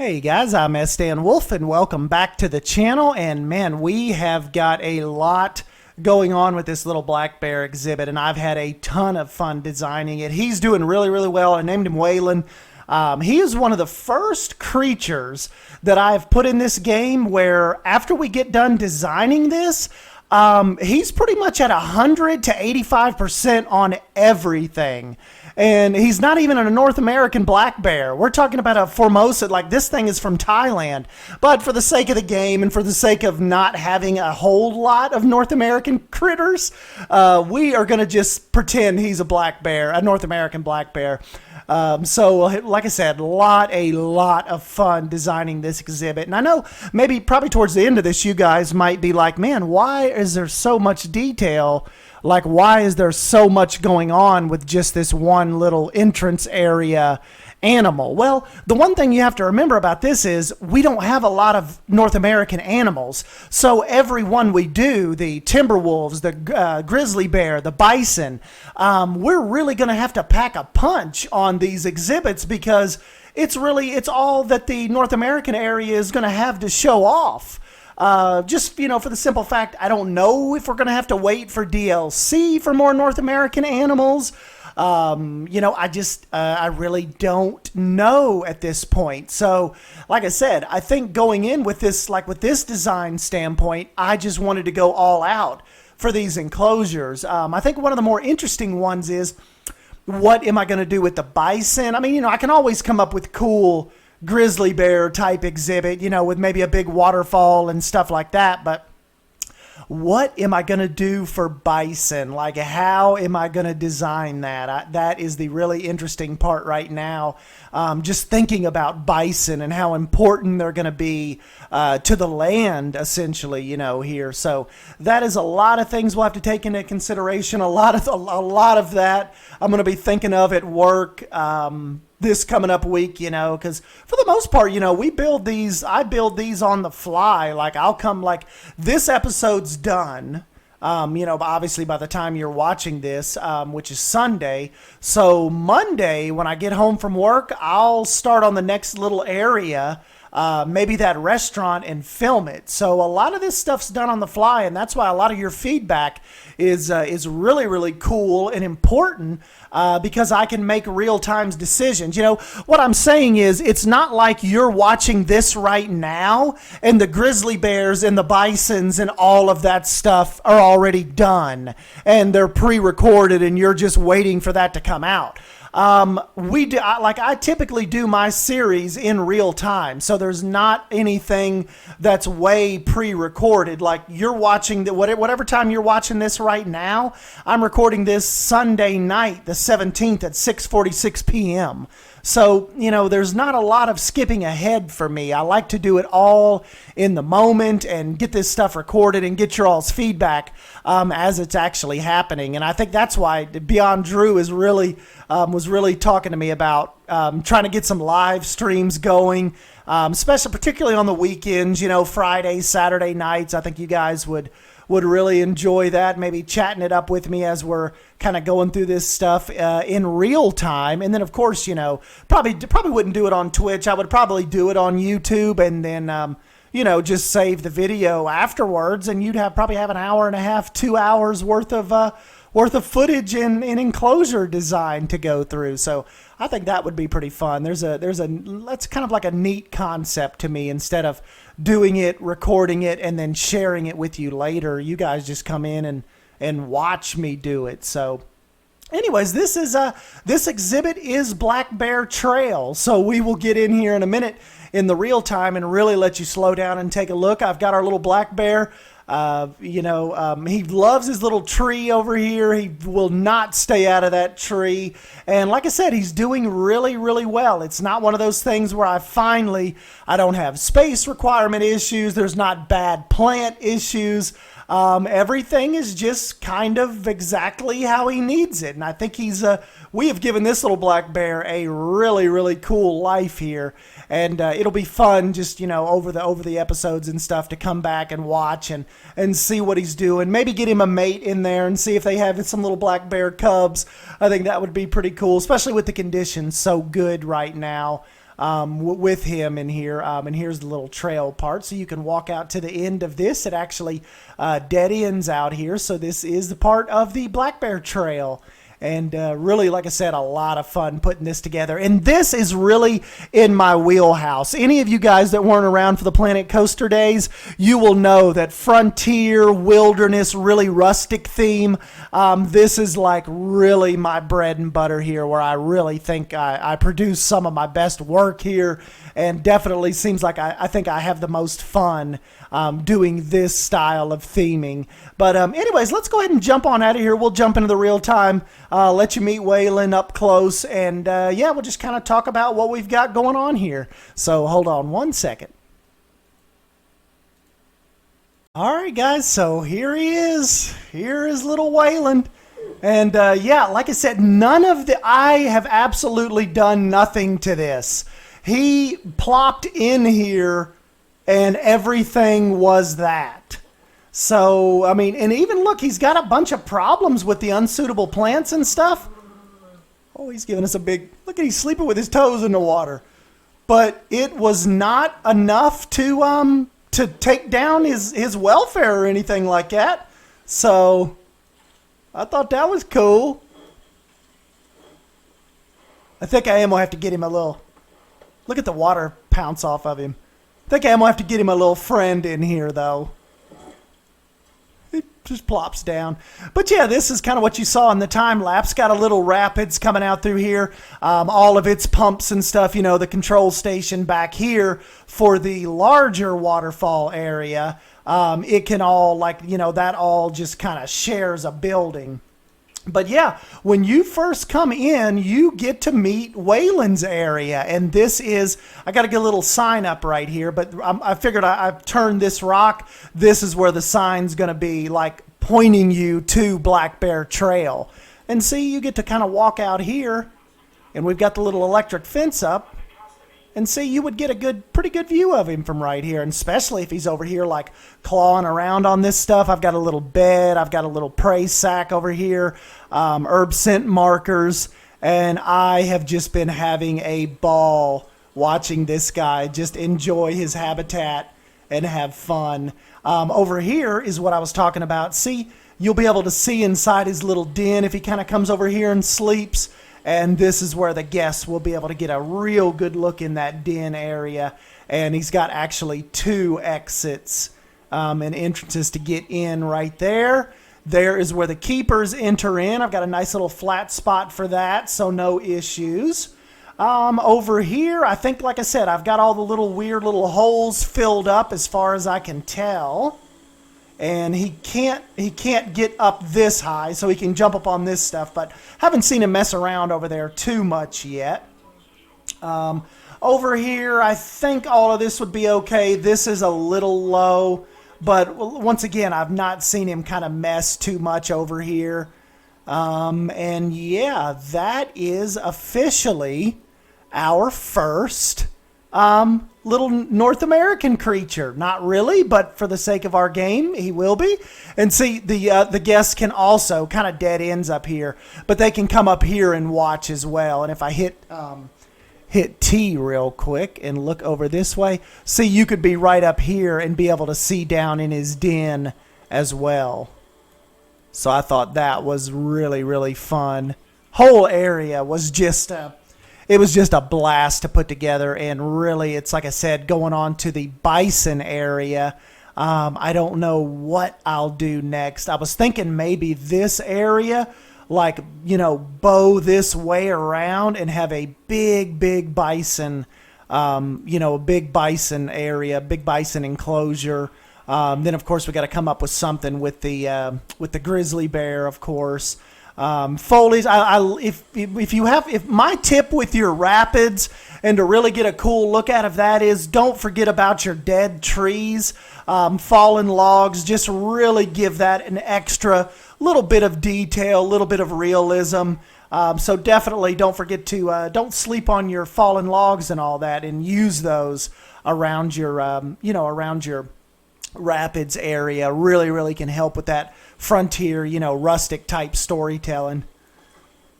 Hey guys, I'm S. Dan Wolf and welcome back to the channel. And man, we have got a lot going on with this little black bear exhibit, and I've had a ton of fun designing it. He's doing really well. I named him Waylon. He is one of the first creatures that I've put in this game where after we get done designing this, he's pretty much at 100 to 85% on everything. And he's not even a North American black bear. We're talking about a Formosan, like this thing is from Thailand. But for the sake of the game and for the sake of not having a whole lot of North American critters, we are going to just pretend he's a black bear, a North American black bear. So like I said, a lot of fun designing this exhibit. And I know probably towards the end of this, you guys might be like, man, why is there so much detail? Like, why is there so much going on with just this one little entrance area animal? Well, the one thing you have to remember about this is we don't have a lot of North American animals. So every one we do, the timber wolves, the grizzly bear, the bison, we're really going to have to pack a punch on these exhibits because it's all that the North American area is going to have to show off. Just, for the simple fact, I don't know if we're going to have to wait for DLC for more North American animals. I really don't know at this point. So, like I said, I think going in with this, with this design standpoint, I just wanted to go all out for these enclosures. I think one of the more interesting ones is, what am I going to do with the bison? I mean, I can always come up with cool grizzly bear type exhibit, with maybe a big waterfall and stuff like that. But what am I going to do for bison? Like, how am I going to design that? That is the really interesting part right now. Just thinking about bison and how important they're going to be to the land, essentially, here. So that is a lot of things we'll have to take into consideration. A lot of that I'm going to be thinking of at work. This coming up week, because for the most part, I build these on the fly. Like, I'll come, this episode's done, obviously by the time you're watching this, which is Sunday. So Monday, when I get home from work, I'll start on the next little area, maybe that restaurant, and film it. So a lot of this stuff's done on the fly, and that's why a lot of your feedback is really cool and important, because I can make real-time decisions. What I'm saying is, it's not like you're watching this right now and the grizzly bears and the bisons and all of that stuff are already done and they're pre-recorded and you're just waiting for that to come out. I typically do my series in real time, so there's not anything that's way pre-recorded. Like, you're watching whatever time you're watching this right now. I'm recording this Sunday night, the 17th at 6:46 p.m. So, there's not a lot of skipping ahead for me. I like to do it all in the moment and get this stuff recorded and get your all's feedback as it's actually happening. And I think that's why Beyond Drew is was really talking to me about trying to get some live streams going, particularly on the weekends, Fridays, Saturday nights. I think you guys would really enjoy that, maybe chatting it up with me as we're kind of going through this stuff in real time. And then, of course, probably wouldn't do it on Twitch. I would probably do it on YouTube and then, just save the video afterwards. And you'd probably have an hour and a half, 2 hours worth of footage in Enclosure design to go through. So I think that would be pretty fun. That's kind of like a neat concept to me. Instead of doing it, recording it, and then sharing it with you later, you guys just come in and watch me do it. So anyways, this exhibit is Black Bear Trail. So we will get in here in a minute in the real time and really let you slow down and take a look. I've got our little black bear. He loves his little tree over here. He will not stay out of that tree. And like I said, he's doing really well. It's not one of those things where I don't have space requirement issues. There's not bad plant issues. Everything is just kind of exactly how he needs it. And I think we have given this little black bear a really cool life here. And it'll be fun just, over the episodes and stuff to come back and watch and see what he's doing. Maybe get him a mate in there and see if they have some little black bear cubs. I think that would be pretty cool, especially with the conditions so good right now. with him in here. And here's the little trail part. So you can walk out to the end of this. It actually dead ends out here. So this is the part of the black bear trail. And really, like I said, a lot of fun putting this together. And this is really in my wheelhouse. Any of you guys that weren't around for the Planet Coaster days, you will know that frontier, wilderness, really rustic theme. This is like really my bread and butter here, where I really think I produce some of my best work here. And definitely seems like I think I have the most fun doing this style of theming. But anyways, let's go ahead and jump on out of here. We'll jump into the real time, let you meet Waylon up close, and yeah, we'll just kind of talk about what we've got going on here. So hold on one second. All right, guys, so here he is. Here is little Waylon. And yeah, like I said, I have absolutely done nothing to this. He plopped in here and everything was that. So, I mean, and even look, he's got a bunch of problems with the unsuitable plants and stuff. Oh, he's giving us a big, look at, he's sleeping with his toes in the water. But it was not enough to take down his welfare or anything like that. So, I thought that was cool. I think I am going to have to get him a little, look at the water pounce off of him. I think I'm going to have to get him a little friend in here, though. It just plops down. But yeah, this is kind of what you saw in the time lapse. Got a little rapids coming out through here. All of its pumps and stuff, you know, the control station back here for the larger waterfall area. It can all, like, you know, that all just kind of shares a building. But yeah, when you first come in, you get to meet Waylon's area. And this is, I got to get a little sign up right here, but I figured I've turned this rock. This is where the sign's going to be, like pointing you to Black Bear Trail. And see, you get to kind of walk out here, and we've got the little electric fence up. And see, you would get a pretty good view of him from right here, and especially if he's over here like clawing around on this stuff. I've got a little bed, I've got a little prey sack over here, herb scent markers, and I have just been having a ball watching this guy just enjoy his habitat and have fun. Over here is what I was talking about. See, you'll be able to see inside his little den if he kind of comes over here and sleeps. And this is where the guests will be able to get a real good look in that den area. And he's got actually 2 exits and entrances to get in right there. There is where the keepers enter in. I've got a nice little flat spot for that, so no issues. Over here, I think, like I said, I've got all the little weird little holes filled up as far as I can tell. And he can't get up this high, so he can jump up on this stuff, but haven't seen him mess around over there too much yet. Over here, I think all of this would be okay. This is a little low, but once again, I've not seen him kind of mess too much over here. And yeah, that is officially our first little North American creature. Not really, but for the sake of our game, he will be. And see, the guests can also kind of dead ends up here, but they can come up here and watch as well. And if I hit T real quick and look over this way, see, you could be right up here and be able to see down in his den as well. So I thought that was really, really fun. Whole area was just it was just a blast to put together, and really, it's like I said, going on to the bison area. I don't know what I'll do next. I was thinking maybe this area, like, you know, bow this way around and have a big bison, you know, a big bison area, big bison enclosure. Then, of course, we got to come up with something with the grizzly bear, of course. Foliage. If my tip with your rapids and to really get a cool look out of that is, don't forget about your dead trees, fallen logs. Just really give that an extra little bit of detail, a little bit of realism. So definitely don't forget to don't sleep on your fallen logs and all that, and use those around your around your rapids area. Really can help with that frontier, rustic type storytelling.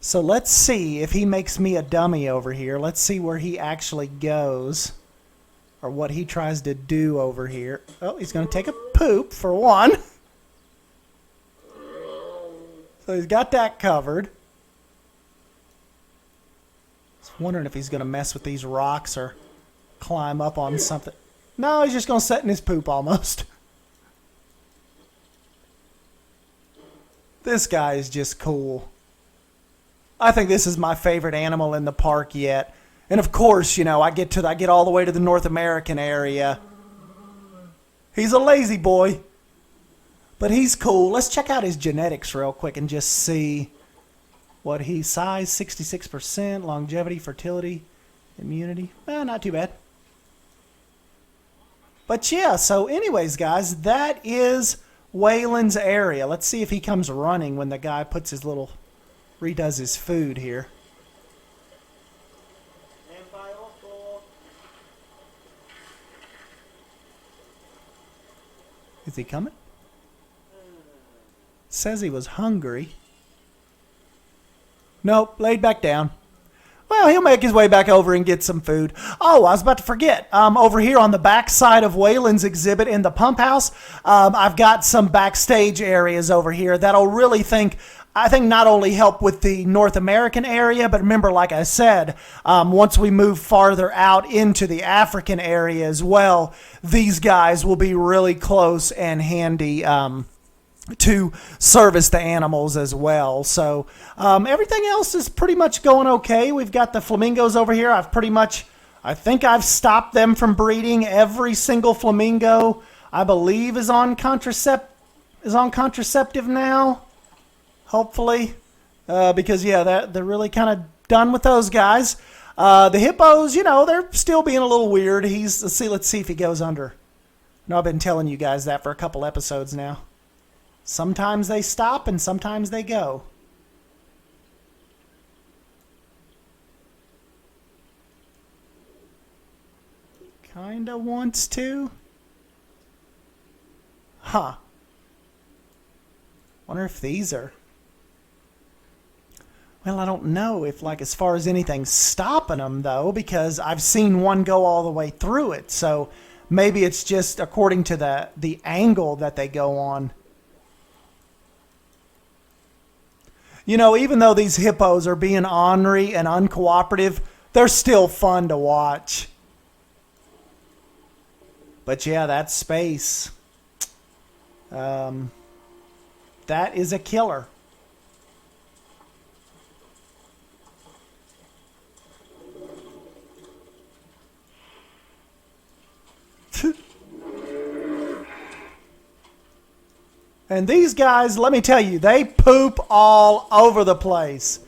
So let's see if he makes me a dummy over here. Let's see where he actually goes, or what he tries to do over here. Oh, he's going to take a poop for one. So he's got that covered. I was wondering if he's going to mess with these rocks or climb up on something. No, he's just going to sit in his poop almost. This guy is just cool. I think this is my favorite animal in the park yet. And of course, you know, I get all the way to the North American area. He's a lazy boy, but he's cool. Let's check out his genetics real quick and just see what he's size, 66%, longevity, fertility, immunity. Not too bad. But yeah, so anyways, guys, that is Waylon's area. Let's see if he comes running when the guy puts his little redoes his food here. Is he coming? Says he was hungry. Nope, laid back down. Well, he'll make his way back over and get some food. Oh, I was about to forget. Over here on the back side of Waylon's exhibit in the pump house, I've got some backstage areas over here that'll really I think not only help with the North American area, but remember, like I said, once we move farther out into the African area as well, these guys will be really close and handy to service the animals as well. So everything else is pretty much going okay. We've got the flamingos over here. I think I've stopped them from breeding. Every single flamingo, I believe, is on contraceptive now. Hopefully, because yeah, they're really kind of done with those guys. The hippos, you know, they're still being a little weird. Let's see if he goes under. No, I've been telling you guys that for a couple episodes now. Sometimes they stop and sometimes they go. Kinda wants to. Huh. Wonder if these are... Well, I don't know if, like, as far as anything stopping them, though, because I've seen one go all the way through it. So maybe it's just according to the angle that they go on. You know, even though these hippos are being ornery and uncooperative, they're still fun to watch. But yeah, that space. That is a killer. And these guys, let me tell you, they poop all over the place.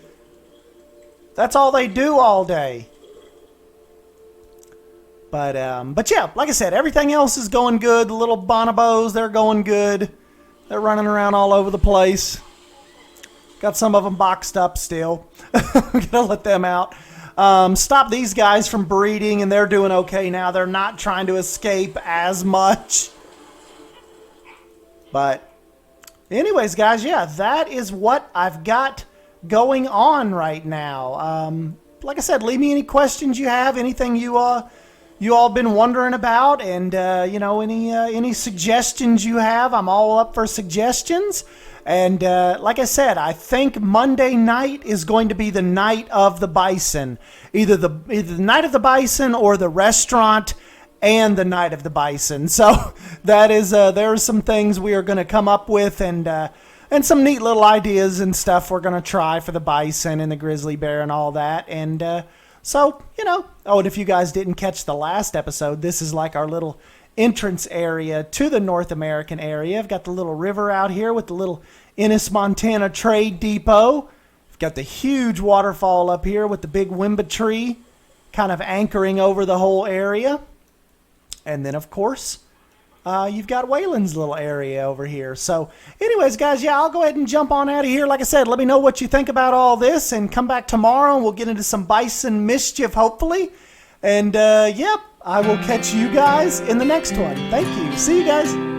That's all they do all day. But yeah, like I said, everything else is going good. The little bonobos, they're going good. They're running around all over the place. Got some of them boxed up still. We're gonna let them out. Stop these guys from breeding, and they're doing okay now. They're not trying to escape as much. But anyways, guys, yeah, that is what I've got going on right now. Like I said, leave me any questions you have, anything you all been wondering about, and you know, any suggestions you have. I'm all up for suggestions. And like I said, I think Monday night is going to be the night of the bison, either the night of the bison or the restaurant and the night of the bison. So that is there are some things we are going to come up with, and some neat little ideas and stuff we're going to try for the bison and the grizzly bear and all that. And so, you know, oh, and if you guys didn't catch the last episode, this is like our little entrance area to the North American area. I've got the little river out here with the little Ennis, Montana Trade Depot. I've got the huge waterfall up here with the big wimba tree kind of anchoring over the whole area. And then, of course, you've got Waylon's little area over here. So anyways, guys, yeah, I'll go ahead and jump on out of here. Like I said, let me know what you think about all this, and come back tomorrow and we'll get into some bison mischief, hopefully. And, yep, I will catch you guys in the next one. Thank you. See you guys.